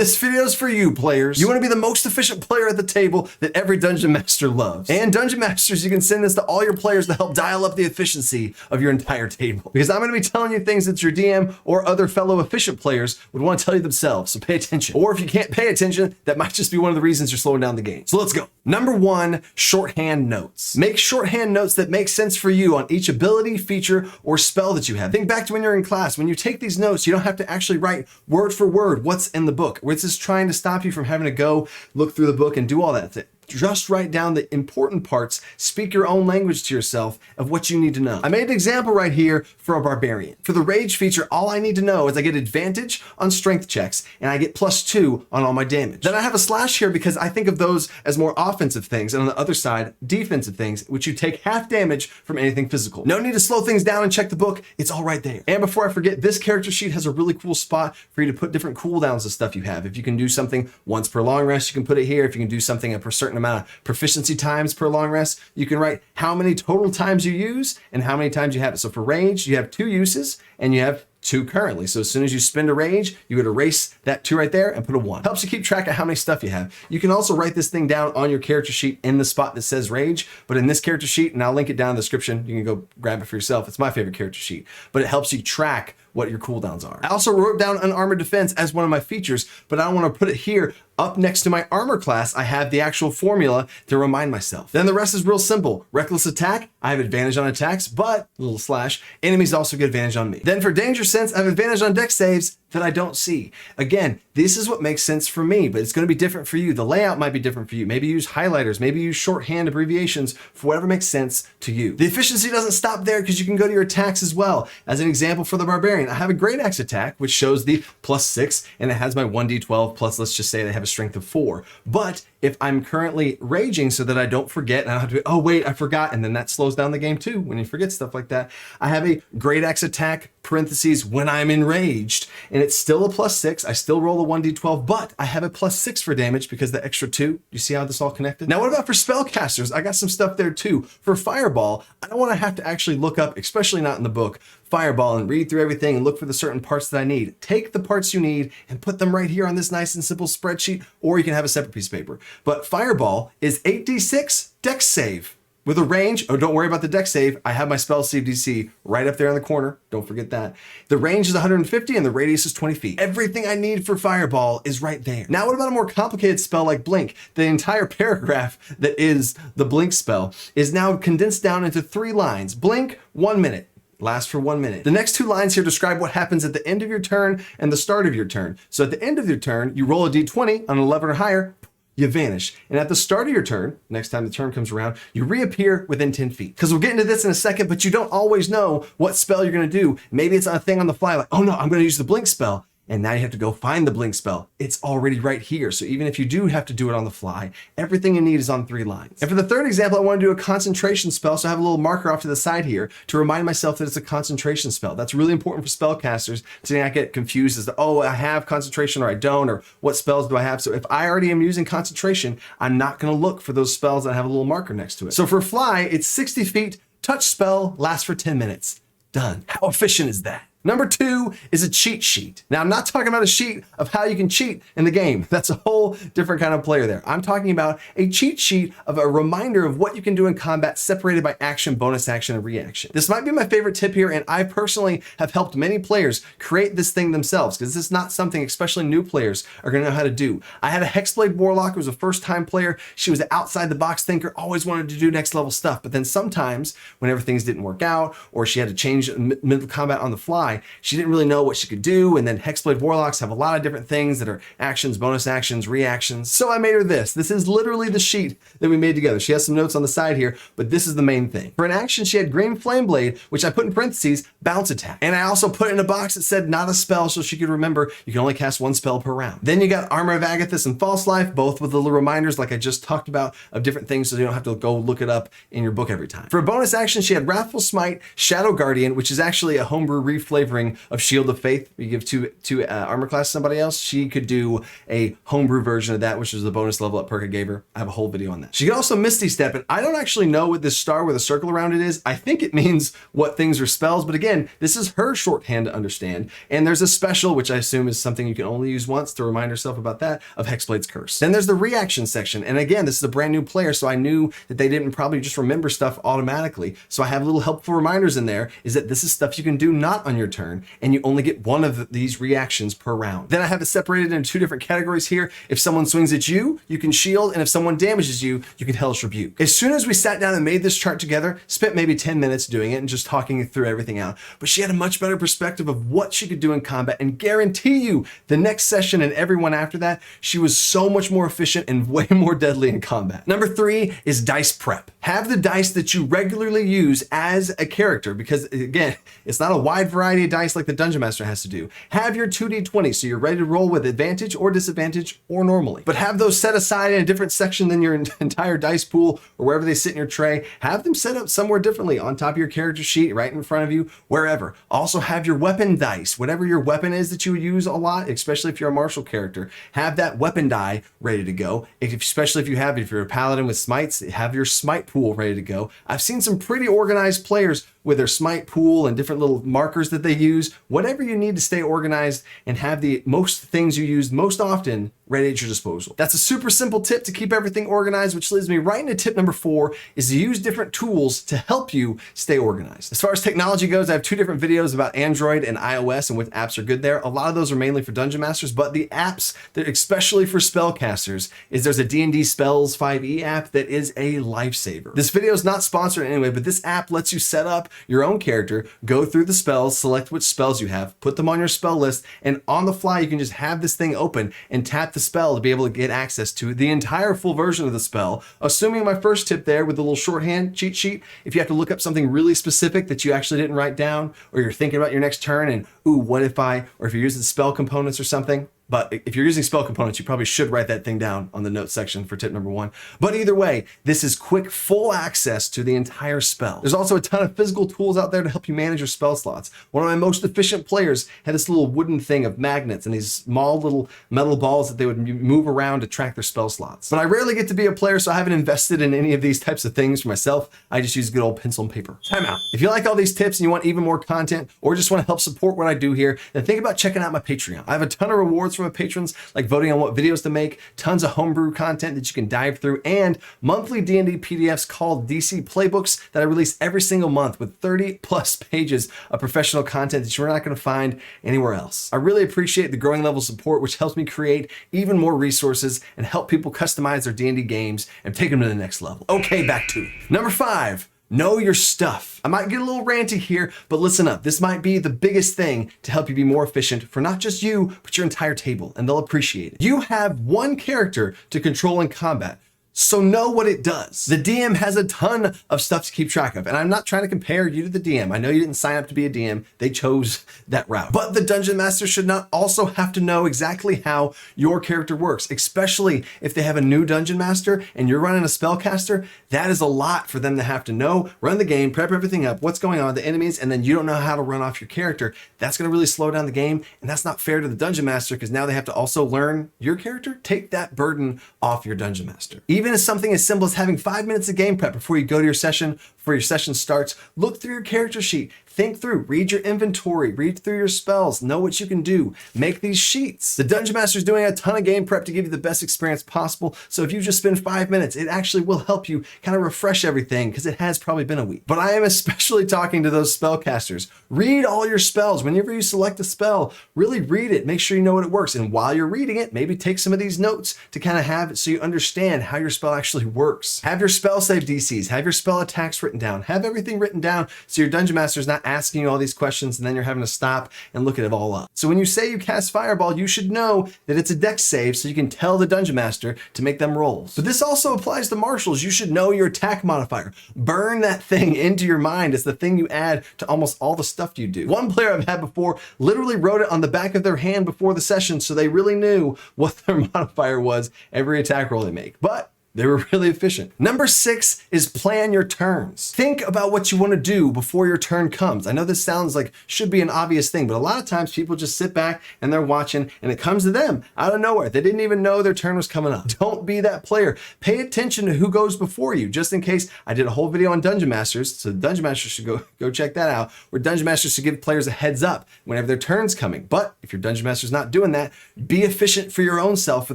This video is for you, players. You want to be the most efficient player at the table that every Dungeon Master loves. And Dungeon Masters, you can send this to all your players to help dial up the efficiency of your entire table. Because I'm going to be telling you things that your DM or other fellow efficient players would want to tell you themselves, so pay attention. Or if you can't pay attention, that might just be one of the reasons you're slowing down the game. So let's go. Number 1, shorthand notes. Make shorthand notes that make sense for you on each ability, feature, or spell that you have. Think back to when you're in class. When you take these notes, you don't have to actually write word for word what's in the book. This is trying to stop you from having to go look through the book and do all that. Just write down the important parts, speak your own language to yourself of what you need to know. I made an example right here for a barbarian. For the rage feature, all I need to know is I get advantage on strength checks and I get +2 on all my damage. Then I have a slash here because I think of those as more offensive things, and on the other side, defensive things, which you take half damage from anything physical. No need to slow things down and check the book. It's all right there. And before I forget, this character sheet has a really cool spot for you to put different cooldowns of stuff you have. If you can do something once per long rest, you can put it here. If you can do something a certain amount of proficiency times per long rest, you can write how many total times you use and how many times you have it. So for rage, you have 2 uses and you have 2 currently. So as soon as you spend a rage, you would erase that 2 right there and put a 1. Helps you keep track of how many stuff you have. You can also write this thing down on your character sheet in the spot that says rage, but in this character sheet, and I'll link it down in the description, you can go grab it for yourself. It's my favorite character sheet, but it helps you track what your cooldowns are. I also wrote down unarmored defense as one of my features, but I don't want to put it here. Up next to my armor class, I have the actual formula to remind myself. Then the rest is real simple. Reckless attack, I have advantage on attacks, but, little slash, enemies also get advantage on me. Then for danger sense, I have advantage on dex saves that I don't see. Again, this is what makes sense for me, but it's going to be different for you. The layout might be different for you. Maybe use highlighters, maybe use shorthand abbreviations for whatever makes sense to you. The efficiency doesn't stop there because you can go to your attacks as well. As an example for the barbarian, I have a great axe attack, which shows the +6, and it has my 1d12 plus, let's just say they have a strength of 4. But if I'm currently raging so that I don't forget, and I have to, oh wait, I forgot, and then that slows down the game too when you forget stuff like that. I have a great axe attack, parentheses, when I'm enraged, and it's still a +6. I still roll a 1d12, but I have a +6 for damage because the extra 2. You see how this all connected? Now, what about for spellcasters? I got some stuff there too. For Fireball, I don't want to have to actually look up, especially not in the book, Fireball and read through everything and look for the certain parts that I need. Take the parts you need and put them right here on this nice and simple spreadsheet, or you can have a separate piece of paper. But Fireball is 8d6 dex save. With a range, oh, don't worry about the dex save. I have my spell save DC right up there in the corner. Don't forget that. The range is 150 and the radius is 20 feet. Everything I need for Fireball is right there. Now, what about a more complicated spell like Blink? The entire paragraph that is the Blink spell is now condensed down into 3 lines. Blink, 1 minute. Lasts for 1 minute. The next 2 lines here describe what happens at the end of your turn and the start of your turn. So at the end of your turn, you roll a d20 on an 11 or higher, you vanish. And at the start of your turn, next time the turn comes around, you reappear within 10 feet. Because we'll get into this in a second, but you don't always know what spell you're going to do. Maybe it's a thing on the fly, like, oh no, I'm going to use the Blink spell. And now you have to go find the Blink spell. It's already right here. So even if you do have to do it on the fly, everything you need is on 3 lines. And for the third example, I want to do a concentration spell. So I have a little marker off to the side here to remind myself that it's a concentration spell. That's really important for spellcasters to not get confused as to, oh, I have concentration or I don't, or what spells do I have? So if I already am using concentration, I'm not going to look for those spells that have a little marker next to it. So for fly, it's 60 feet, touch spell, lasts for 10 minutes. Done. How efficient is that? Number 2 is a cheat sheet. Now, I'm not talking about a sheet of how you can cheat in the game. That's a whole different kind of player there. I'm talking about a cheat sheet of a reminder of what you can do in combat separated by action, bonus action, and reaction. This might be my favorite tip here, and I personally have helped many players create this thing themselves because this is not something especially new players are going to know how to do. I had a Hexblade Warlock who was a first-time player. She was an outside-the-box thinker, always wanted to do next-level stuff, but then sometimes whenever things didn't work out or she had to change middle combat on the fly, she didn't really know what she could do. And then Hexblade Warlocks have a lot of different things that are actions, bonus actions, reactions. So I made her this. This is literally the sheet that we made together. She has some notes on the side here, but this is the main thing. For an action, she had Green Flame Blade, which I put in parentheses, bounce attack. And I also put in a box that said not a spell, so she could remember you can only cast 1 spell per round. Then you got Armor of Agathys and False Life, both with the little reminders like I just talked about of different things so you don't have to go look it up in your book every time. For a bonus action, she had Wrathful Smite, Shadow Guardian, which is actually a homebrew reflavor flavoring of Shield of Faith. You give two armor class to somebody else. She could do a homebrew version of that, which is the bonus level up perk I gave her. I have a whole video on that. She could also Misty Step, and I don't actually know what this star with a circle around it is. I think it means what things are spells, but again, this is her shorthand to understand. And there's a special, which I assume is something you can only use once to remind herself about that, of Hexblade's Curse. Then there's the reaction section. And again, this is a brand new player, so I knew that they didn't probably just remember stuff automatically. So I have little helpful reminders in there, is that this is stuff you can do not on your turn, and you only get one of these reactions per round. Then I have it separated into two different categories here. If someone swings at you, you can shield, and if someone damages you, you can Hellish Rebuke. As soon as we sat down and made this chart together, spent maybe 10 minutes doing it and just talking through everything out, but she had a much better perspective of what she could do in combat, and guarantee you the next session and everyone after that, she was so much more efficient and way more deadly in combat. Number 3 is dice prep. Have the dice that you regularly use as a character, because again, it's not a wide variety of dice like the Dungeon Master has to do. Have your 2d20 so you're ready to roll with advantage or disadvantage or normally, but have those set aside in a different section than your entire dice pool or wherever they sit in your tray. Have them set up somewhere differently, on top of your character sheet, right in front of you, wherever. Also have your weapon dice, whatever your weapon is that you would use a lot, especially if you're a martial character, have that weapon die ready to go. Especially if you're a paladin with smites, have your smite pool ready to go. I've seen some pretty organized players with their smite pool and different little markers that they use. Whatever you need to stay organized and have the most things you use most often ready at your disposal. That's a super simple tip to keep everything organized, which leads me right into tip number 4, is to use different tools to help you stay organized. As far as technology goes, I have 2 different videos about Android and iOS and what apps are good there. A lot of those are mainly for Dungeon Masters, but the apps that especially for spellcasters is there's a D&D Spells 5e app that is a lifesaver. This video is not sponsored in any way, but this app lets you set up your own character, go through the spells, select which spells you have, put them on your spell list, and on the fly, you can just have this thing open and tap the spell to be able to get access to the entire full version of the spell. Assuming my first tip there with the little shorthand cheat sheet, if you have to look up something really specific that you actually didn't write down, or you're thinking about your next turn and, ooh, what if or if you're using spell components or something. But if you're using spell components, you probably should write that thing down on the notes section for tip number 1. But either way, this is quick, full access to the entire spell. There's also a ton of physical tools out there to help you manage your spell slots. One of my most efficient players had this little wooden thing of magnets and these small little metal balls that they would move around to track their spell slots. But I rarely get to be a player, so I haven't invested in any of these types of things for myself. I just use good old pencil and paper. Time out. If you like all these tips and you want even more content, or just want to help support what I do here, then think about checking out my Patreon. I have a ton of rewards from my patrons, like voting on what videos to make, tons of homebrew content that you can dive through, and monthly D&D PDFs called DC Playbooks that I release every single month with 30+ pages of professional content that you're not going to find anywhere else. I really appreciate the growing level of support, which helps me create even more resources and help people customize their D&D games and take them to the next level. Okay, back to it. Number 5. Know your stuff. I might get a little ranty here, but listen up. This might be the biggest thing to help you be more efficient for not just you, but your entire table, and they'll appreciate it. You have one character to control in combat, so know what it does. The DM has a ton of stuff to keep track of, and I'm not trying to compare you to the DM. I know you didn't sign up to be a DM. They chose that route. But the Dungeon Master should not also have to know exactly how your character works, especially if they have a new Dungeon Master and you're running a spellcaster. That is a lot for them to have to know, run the game, prep everything up, what's going on, the enemies, and then you don't know how to run off your character. That's going to really slow down the game, and that's not fair to the Dungeon Master because now they have to also learn your character. Take that burden off your Dungeon Master. Even as something as simple as having 5 minutes of game prep before you go to your session, before your session starts, look through your character sheet, think through, read your inventory, read through your spells, know what you can do, make these sheets. The Dungeon Master is doing a ton of game prep to give you the best experience possible. So if you just spend 5 minutes, it actually will help you kind of refresh everything because it has probably been a week. But I am especially talking to those spellcasters. Read all your spells. Whenever you select a spell, really read it. Make sure you know what it works. And while you're reading it, maybe take some of these notes to kind of have it so you understand how your spell actually works. Have your spell save DCs, have your spell attacks written down, have everything written down so your Dungeon Master is not asking you all these questions and then you're having to stop and look at it all up. So when you say you cast Fireball, you should know that it's a dex save so you can tell the Dungeon Master to make them rolls. But this also applies to martials. You should know your attack modifier. Burn that thing into your mind. It's the thing you add to almost all the stuff you do. One player I've had before literally wrote it on the back of their hand before the session so they really knew what their modifier was every attack roll they make. But They were really efficient. Number 6 is plan your turns. Think about what you want to do before your turn comes. I know this sounds like should be an obvious thing, but a lot of times people just sit back and they're watching and it comes to them out of nowhere. They didn't even know their turn was coming up. Don't be that player. Pay attention to who goes before you, just in case. I did a whole video on Dungeon Masters, so Dungeon Masters should go check that out, where Dungeon Masters should give players a heads up whenever their turn's coming. But if your Dungeon Master's not doing that, be efficient for your own self for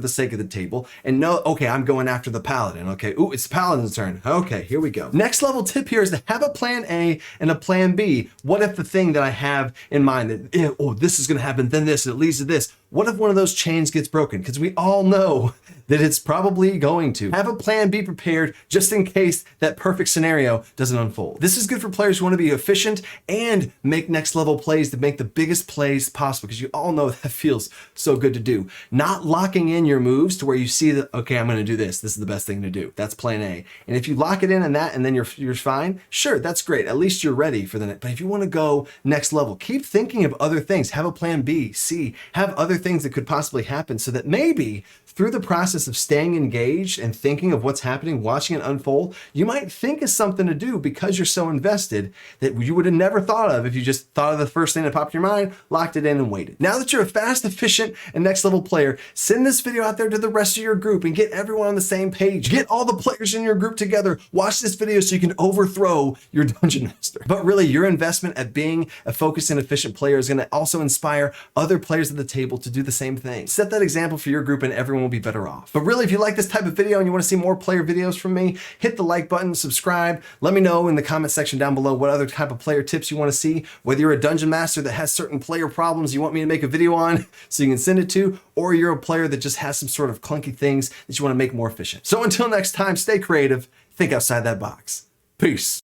the sake of the table and know, okay, I'm going after the Paladin. Okay, ooh, it's the Paladin's turn. Okay, here we go. Next level tip here is to have a plan A and a plan B. What if the thing that I have in mind that, oh, this is gonna happen, then this, and it leads to this. What if one of those chains gets broken? Because we all know that it's probably going to. Have a plan B prepared just in case that perfect scenario doesn't unfold. This is good for players who want to be efficient and make next level plays to make the biggest plays possible, because you all know that feels so good to do. Not locking in your moves to where you see that, okay, I'm going to do this. This is the best thing to do. That's plan A. And if you lock it in and that, and then you're fine, sure, that's great. At least you're ready for the next. But if you want to go next level, keep thinking of other things. Have a plan B, C, have other things that could possibly happen so that maybe through the process of staying engaged and thinking of what's happening, watching it unfold, you might think of something to do because you're so invested that you would have never thought of if you just thought of the first thing that popped in your mind, locked it in, and waited. Now that you're a fast, efficient, and next level player, send this video out there to the rest of your group and get everyone on the same page. Get all the players in your group together. Watch this video so you can overthrow your Dungeon Master. But really, your investment at being a focused and efficient player is going to also inspire other players at the table to do the same thing. Set that example for your group and everyone will be better off. But really, if you like this type of video and you want to see more player videos from me, hit the like button, subscribe. Let me know in the comment section down below what other type of player tips you want to see, whether you're a Dungeon Master that has certain player problems you want me to make a video on so you can send it to, or you're a player that just has some sort of clunky things that you want to make more efficient. So until next time, stay creative, think outside that box. Peace.